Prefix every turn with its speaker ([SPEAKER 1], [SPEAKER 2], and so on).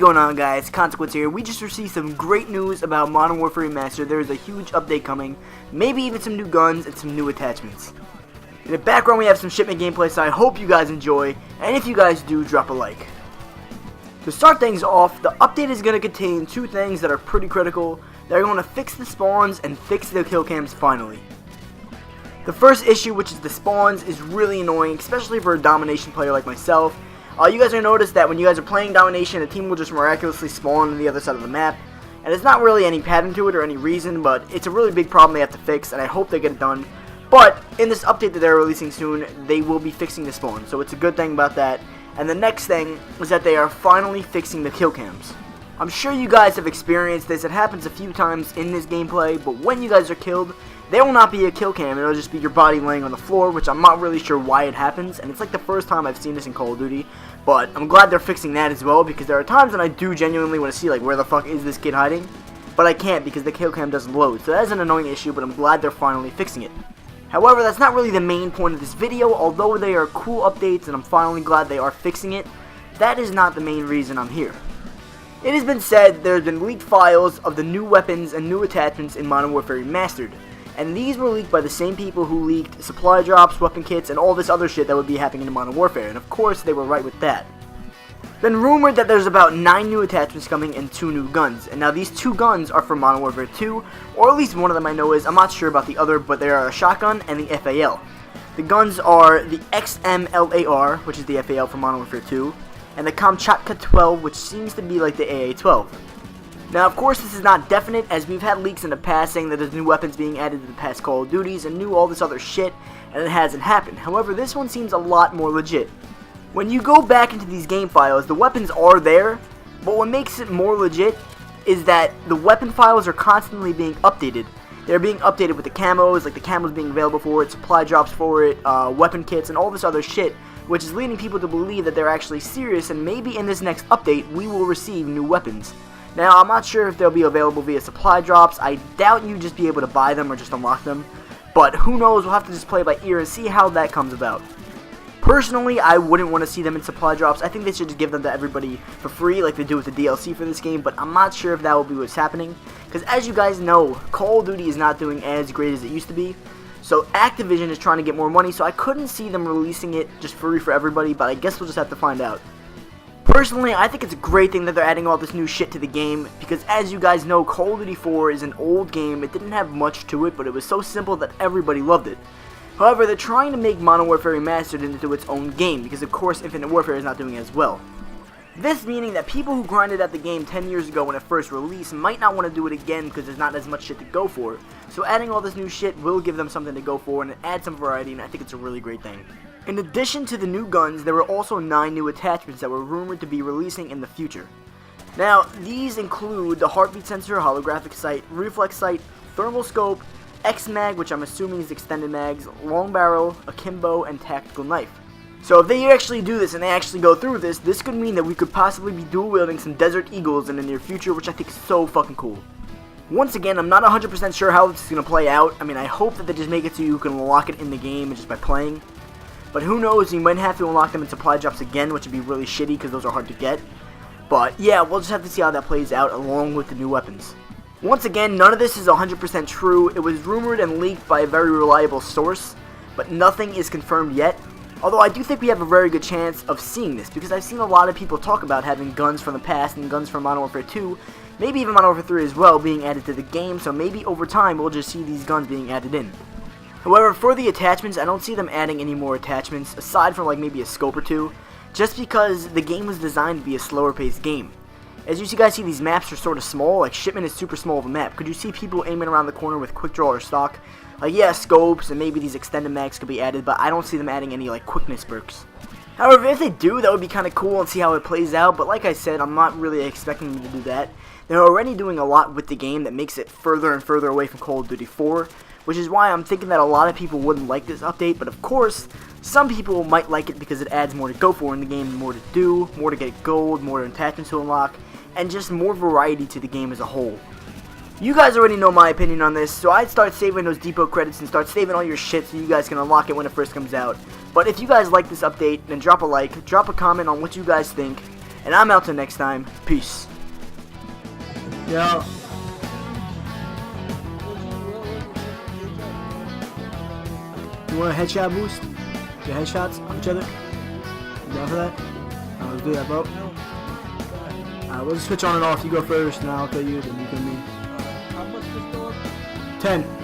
[SPEAKER 1] going on, guys? Consequence here. We just received some great news about Modern Warfare Remastered. There is a huge update coming, maybe even some new guns and some new attachments. In the background we have some shipment gameplay, so I hope you guys enjoy, and if you guys do, drop a like. To start things off, the update is going to contain two things that are pretty critical. They're going to fix the spawns and fix the kill cams finally. The first issue, which is the spawns, is really annoying, especially for a domination player like myself. You guys are going to notice that when you guys are playing domination, a team will just miraculously spawn on the other side of the map. And there's not really any pattern to it or any reason, but it's a really big problem they have to fix, and I hope they get it done. But in this update that they're releasing soon, they will be fixing the spawn, so it's a good thing about that. And the next thing is that they are finally fixing the kill cams. I'm sure you guys have experienced this. It happens a few times in this gameplay, but when you guys are killed, there will not be a kill cam. It'll just be your body laying on the floor, which I'm not really sure why it happens, and it's like the first time I've seen this in Call of Duty. But I'm glad they're fixing that as well, because there are times when I do genuinely want to see, like, where the fuck is this kid hiding? But I can't because the kill cam doesn't load, so that is an annoying issue, but I'm glad they're finally fixing it. However, that's not really the main point of this video. Although they are cool updates and I'm finally glad they are fixing it, that is not the main reason I'm here. It has been said there have been leaked files of the new weapons and new attachments in Modern Warfare Remastered, and these were leaked by the same people who leaked supply drops, weapon kits, and all this other shit that would be happening in Modern Warfare, and of course they were right with that. Been rumored that there's about 9 new attachments coming and 2 new guns, and now these 2 guns are from Modern Warfare 2, or at least one of them I know is. I'm not sure about the other, but they are a shotgun and the FAL. The guns are the XMLAR, which is the FAL from Modern Warfare 2, and the Kamchatka 12, which seems to be like the AA-12. Now, of course, this is not definite, as we've had leaks in the past saying that there's new weapons being added to the past Call of Duties and all this other shit, and it hasn't happened. However, this one seems a lot more legit. When you go back into these game files, the weapons are there, but what makes it more legit is that the weapon files are constantly being updated. They're being updated with the camos, like the camos being available for it, supply drops for it, weapon kits, and all this other shit, which is leading people to believe that they're actually serious, and maybe in this next update, we will receive new weapons. Now, I'm not sure if they'll be available via supply drops. I doubt you just be able to buy them or just unlock them, but who knows, we'll have to just play by ear and see how that comes about. Personally, I wouldn't want to see them in supply drops. I think they should just give them to everybody for free like they do with the DLC for this game, but I'm not sure if that will be what's happening, because as you guys know, Call of Duty is not doing as great as it used to be, so Activision is trying to get more money, so I couldn't see them releasing it just free for everybody, but I guess we'll just have to find out. Personally, I think it's a great thing that they're adding all this new shit to the game, because as you guys know, Call of Duty 4 is an old game. It didn't have much to it, but it was so simple that everybody loved it. However, they're trying to make Modern Warfare Remastered into its own game, because of course Infinite Warfare is not doing as well. This meaning that people who grinded at the game 10 years ago when it first released might not want to do it again because there's not as much shit to go for. So adding all this new shit will give them something to go for and add some variety, and I think it's a really great thing. In addition to the new guns, there were also 9 new attachments that were rumored to be releasing in the future. Now, these include the heartbeat sensor, holographic sight, reflex sight, thermal scope, X-Mag, which I'm assuming is extended mags, long barrel, akimbo, and tactical knife. So if they actually do this and they actually go through with this could mean that we could possibly be dual wielding some Desert Eagles in the near future, which I think is so fucking cool. Once again, I'm not 100% sure how this is going to play out. I mean, I hope that they just make it so you can unlock it in the game just by playing. But who knows, you might have to unlock them in supply drops again, which would be really shitty because those are hard to get. But yeah, we'll just have to see how that plays out along with the new weapons. Once again, none of this is 100% true. It was rumored and leaked by a very reliable source, but nothing is confirmed yet. Although I do think we have a very good chance of seeing this, because I've seen a lot of people talk about having guns from the past and guns from Modern Warfare 2, maybe even Modern Warfare 3 as well, being added to the game, so maybe over time we'll just see these guns being added in. However, for the attachments, I don't see them adding any more attachments, aside from like maybe a scope or two, just because the game was designed to be a slower paced game. As you guys see, these maps are sort of small. Like, Shipment is super small of a map. Could you see people aiming around the corner with quick draw or stock? Like, yeah, scopes and maybe these extended mags could be added, but I don't see them adding any, like, quickness perks. However, if they do, that would be kind of cool and see how it plays out, but like I said, I'm not really expecting them to do that. They're already doing a lot with the game that makes it further and further away from Call of Duty 4, which is why I'm thinking that a lot of people wouldn't like this update, but of course, some people might like it because it adds more to go for in the game, more to do, more to get gold, more attachments to unlock, and just more variety to the game as a whole. You guys already know my opinion on this, so I'd start saving those depot credits and start saving all your shit so you guys can unlock it when it first comes out. But if you guys like this update, then drop a like, drop a comment on what you guys think, And I'm out till next time. Peace.
[SPEAKER 2] Yeah. You want a headshot boost? Get headshots on each other? You down for that? Let's do that, bro. We'll just switch on and off. You go first, and I'll tell you, then you can me.
[SPEAKER 3] How much was the
[SPEAKER 2] 10.